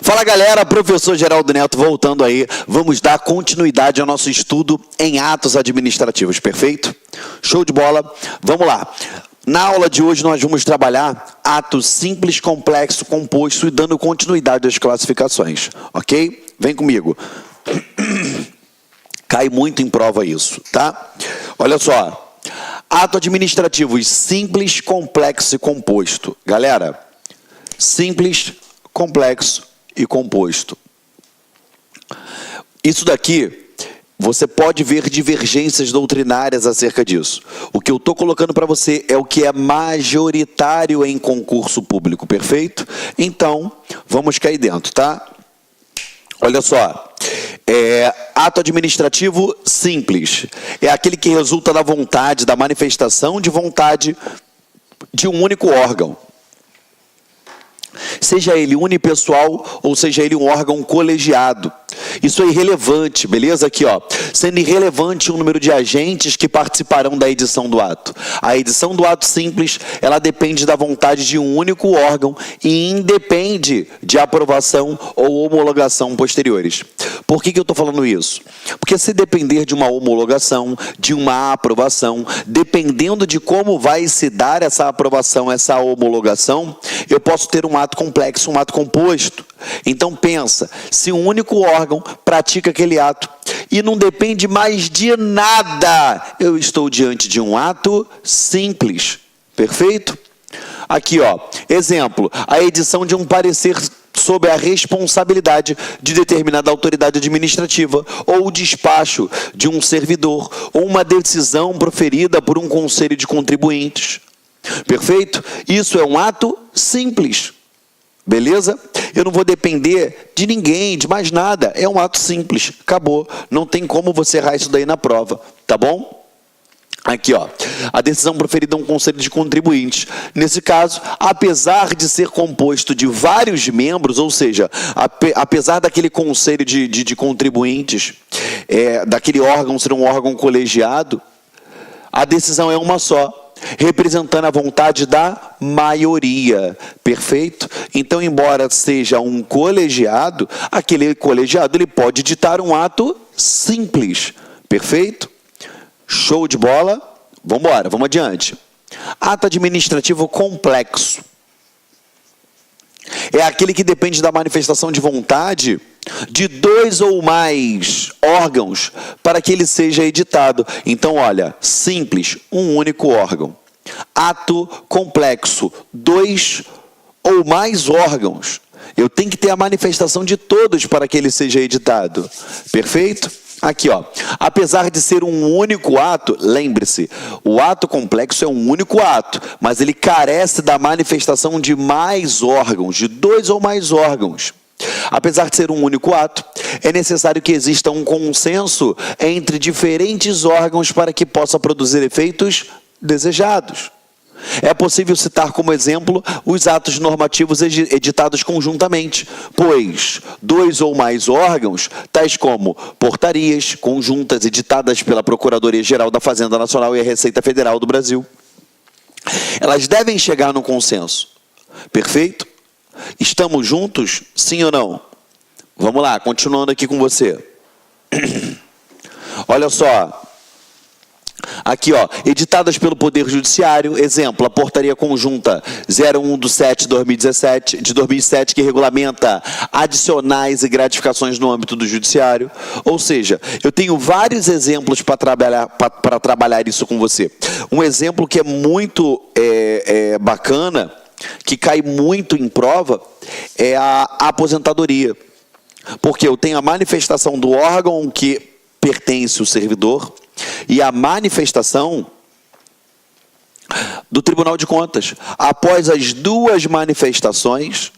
Fala galera, professor Geraldo Neto voltando aí. Vamos dar continuidade ao nosso estudo em atos administrativos, perfeito? Show de bola. Vamos lá. Na aula de hoje nós vamos trabalhar ato simples, complexo, composto e dando continuidade às classificações, ok? Vem comigo. Cai muito em prova isso, tá? Olha só. Ato administrativo simples, complexo e composto. Galera, simples, complexo e composto. Isso daqui, você pode ver divergências doutrinárias acerca disso. O que eu estou colocando para você é o que é majoritário em concurso público, perfeito? Então, vamos cair dentro, tá? Olha só. Ato administrativo simples. É aquele que resulta da vontade, da manifestação de vontade de um único órgão. Seja ele unipessoal ou seja ele um órgão colegiado. Isso é irrelevante, beleza? Aqui, ó. Sendo irrelevante o número de agentes que participarão da edição do ato. A edição do ato simples, ela depende da vontade de um único órgão e independe de aprovação ou homologação posteriores. Por que eu estou falando isso? Porque se depender de uma homologação, de uma aprovação, dependendo de como vai se dar essa aprovação, essa homologação, eu posso ter um ato complexo, um ato composto. Então pensa, se um único órgão pratica aquele ato e não depende mais de nada, eu estou diante de um ato simples, perfeito? Aqui, ó, exemplo, a edição de um parecer sob a responsabilidade de determinada autoridade administrativa, ou o despacho de um servidor, ou uma decisão proferida por um conselho de contribuintes. Perfeito? Isso é um ato simples. Beleza? Eu não vou depender de ninguém, de mais nada. É um ato simples. Acabou. Não tem como você errar isso daí na prova. Tá bom? Aqui, ó, a decisão proferida a um conselho de contribuintes. Nesse caso, apesar de ser composto de vários membros, ou seja, apesar daquele conselho de contribuintes, daquele órgão ser um órgão colegiado, a decisão é uma só, representando a vontade da maioria, perfeito? Então, embora seja um colegiado, aquele colegiado ele pode ditar um ato simples, perfeito? Show de bola? Vamos embora, vamos adiante. Ato administrativo complexo. É aquele que depende da manifestação de vontade de 2 ou mais órgãos para que ele seja editado. Então, olha, simples, um único órgão. Ato complexo, 2 ou mais órgãos. Eu tenho que ter a manifestação de todos para que ele seja editado. Perfeito? Aqui, ó, apesar de ser um único ato, lembre-se, o ato complexo é um único ato, mas ele carece da manifestação de mais órgãos, de 2 ou mais órgãos. Apesar de ser um único ato, é necessário que exista um consenso entre diferentes órgãos para que possa produzir efeitos desejados. É possível citar como exemplo os atos normativos editados conjuntamente, pois 2 ou mais órgãos, tais como portarias conjuntas editadas pela Procuradoria-Geral da Fazenda Nacional e a Receita Federal do Brasil, elas devem chegar no consenso. Perfeito? Estamos juntos? Sim ou não? Vamos lá, continuando aqui com você. Olha só. Aqui, ó, editadas pelo Poder Judiciário, exemplo, a Portaria Conjunta 01/7/2017, de 2007, que regulamenta adicionais e gratificações no âmbito do Judiciário. Ou seja, eu tenho vários exemplos para trabalhar isso com você. Um exemplo que é muito bacana, que cai muito em prova, é a aposentadoria. Porque eu tenho a manifestação do órgão que pertence ao servidor, e a manifestação do Tribunal de Contas. Após as duas manifestações,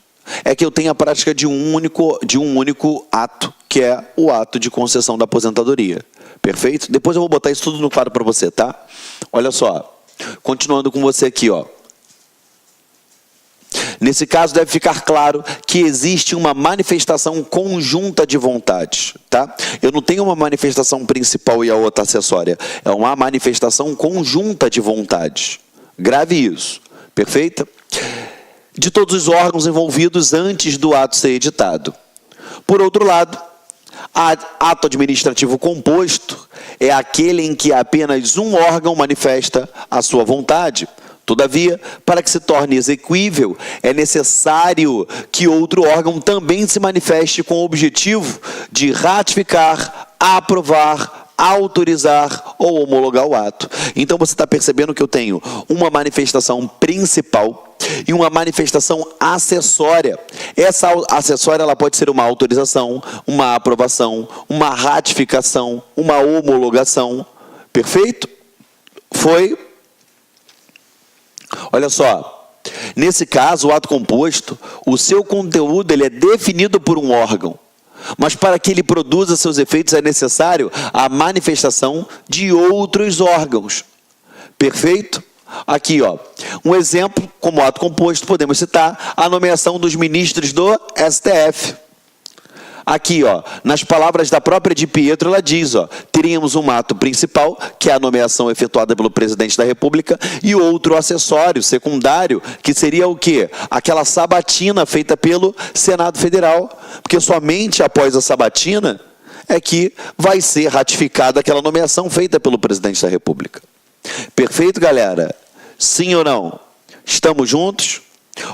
é que eu tenho a prática de um único ato, que é o ato de concessão da aposentadoria. Perfeito? Depois eu vou botar isso tudo no quadro para você, tá? Olha só, continuando com você aqui, ó. Nesse caso, deve ficar claro que existe uma manifestação conjunta de vontades, tá? Eu não tenho uma manifestação principal e a outra acessória. É uma manifestação conjunta de vontades. Grave isso. Perfeito? de todos os órgãos envolvidos antes do ato ser editado. Por outro lado, ato administrativo composto é aquele em que apenas um órgão manifesta a sua vontade. Todavia, para que se torne exequível, é necessário que outro órgão também se manifeste com o objetivo de ratificar, aprovar, autorizar ou homologar o ato. Então você está percebendo que eu tenho uma manifestação principal e uma manifestação acessória. Essa acessória ela pode ser uma autorização, uma aprovação, uma ratificação, uma homologação. Perfeito? Foi? Olha só, nesse caso, o ato composto, o seu conteúdo ele é definido por um órgão. Mas para que ele produza seus efeitos é necessário a manifestação de outros órgãos. Perfeito? Aqui, ó, um exemplo, como ato composto, podemos citar a nomeação dos ministros do STF. Aqui, ó, nas palavras da própria Di Pietro, ela diz, ó, teríamos um ato principal, que é a nomeação efetuada pelo presidente da República, e outro acessório, secundário, que seria o quê? Aquela sabatina feita pelo Senado Federal, porque somente após a sabatina é que vai ser ratificada aquela nomeação feita pelo presidente da República. Perfeito, galera? Sim ou não? Estamos juntos?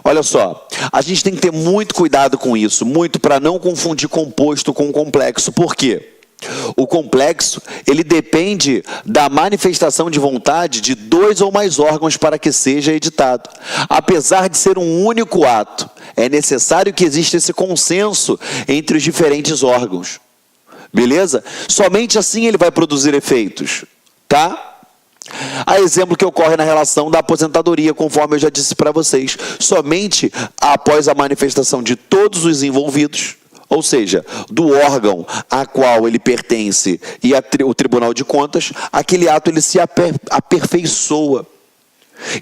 Olha só, a gente tem que ter muito cuidado com isso, muito para não confundir composto com complexo. Por quê? O complexo, ele depende da manifestação de vontade de 2 ou mais órgãos para que seja editado. Apesar de ser um único ato, é necessário que exista esse consenso entre os diferentes órgãos. Beleza? Somente assim ele vai produzir efeitos, tá? Há exemplo que ocorre na relação da aposentadoria, conforme eu já disse para vocês. Somente após a manifestação de todos os envolvidos, ou seja, do órgão a qual ele pertence e o Tribunal de Contas, aquele ato ele se aperfeiçoa.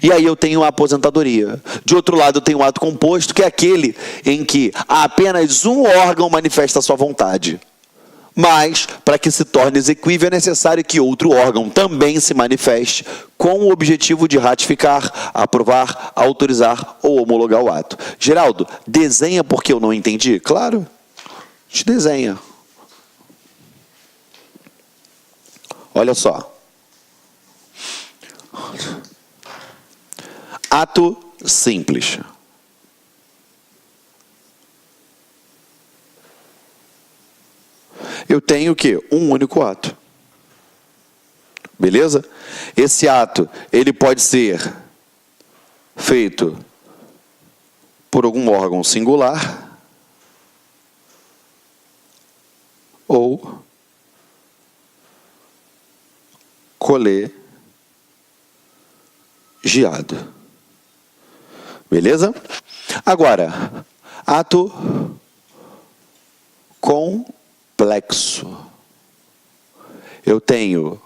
E aí eu tenho a aposentadoria. De outro lado, eu tenho o ato composto, que é aquele em que apenas um órgão manifesta a sua vontade. Mas, para que se torne exequível, é necessário que outro órgão também se manifeste com o objetivo de ratificar, aprovar, autorizar ou homologar o ato. Geraldo, desenha porque eu não entendi? Claro, a gente desenha. Olha só. Ato simples. Eu tenho o quê? Um único ato. Beleza? Esse ato, ele pode ser feito por algum órgão singular ou colegiado. Beleza? Agora, ato complexo. Eu tenho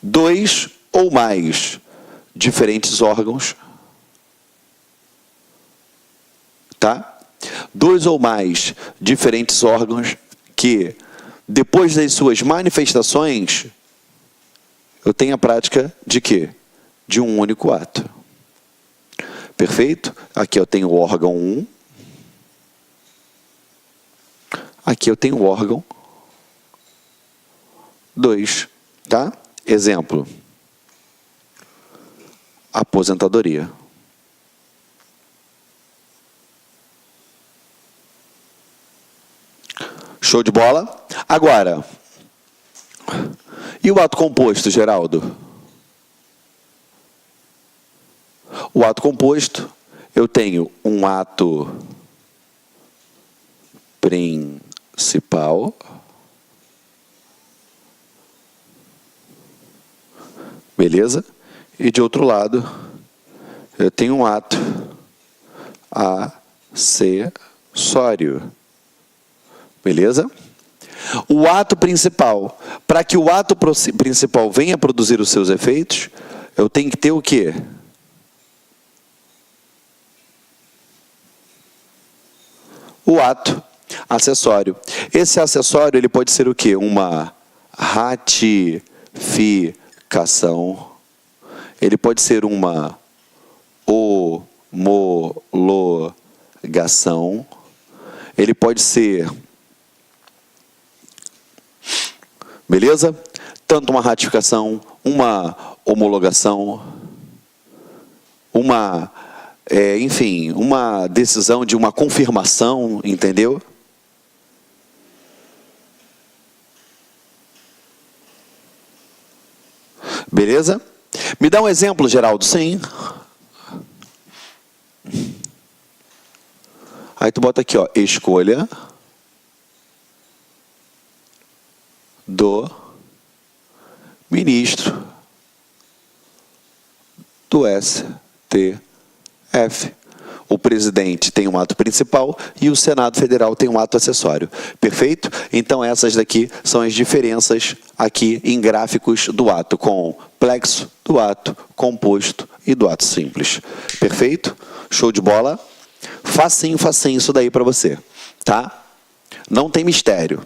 dois ou mais diferentes órgãos, tá? Dois ou mais diferentes órgãos que, depois das suas manifestações, eu tenho a prática de quê? De um único ato. Perfeito? Aqui eu tenho o órgão 1. Aqui eu tenho o órgão 2. Tá? Exemplo. Aposentadoria. Show de bola? Agora, e o ato composto, Geraldo? O ato composto, eu tenho um ato principal, beleza? E de outro lado, eu tenho um ato acessório, beleza? O ato principal, para que o ato principal venha produzir os seus efeitos, eu tenho que ter o quê? O ato acessório. Esse acessório ele pode ser o quê? Uma ratificação. Ele pode ser uma homologação. Ele pode ser, beleza? Tanto uma ratificação, uma homologação, enfim, uma decisão de uma confirmação, entendeu? Beleza? Me dá um exemplo, Geraldo. Sim. Aí tu bota aqui, ó, escolha do ministro do STF. O presidente tem um ato principal e o Senado Federal tem um ato acessório. Perfeito? Então essas daqui são as diferenças aqui em gráficos do ato complexo, do ato composto e do ato simples. Perfeito? Show de bola? Facinho, facinho isso daí para você, tá? Não tem mistério.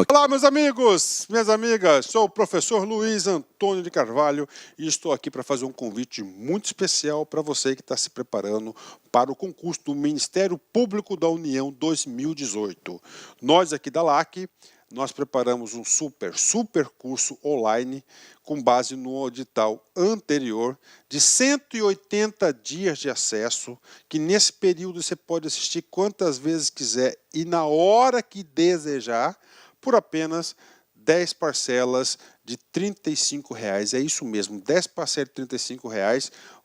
Olá, meus amigos, minhas amigas, sou o professor Luiz Antônio de Carvalho e estou aqui para fazer um convite muito especial para você que está se preparando para o concurso do Ministério Público da União 2018. Nós aqui da LAC, nós preparamos um super curso online com base no edital anterior de 180 dias de acesso, que nesse período você pode assistir quantas vezes quiser e na hora que desejar, por apenas 10 parcelas de R$ 35. É isso mesmo, 10 parcelas de R$ 35,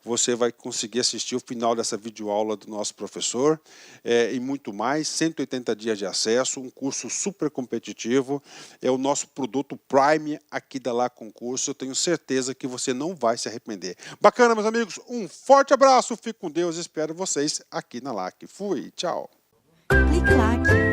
você vai conseguir assistir o final dessa videoaula do nosso professor e muito mais, 180 dias de acesso, um curso super competitivo, é o nosso produto Prime aqui da LAC Concurso, eu tenho certeza que você não vai se arrepender. Bacana, meus amigos, um forte abraço, fique com Deus, espero vocês aqui na LAC. Fui, tchau! Clique LAC.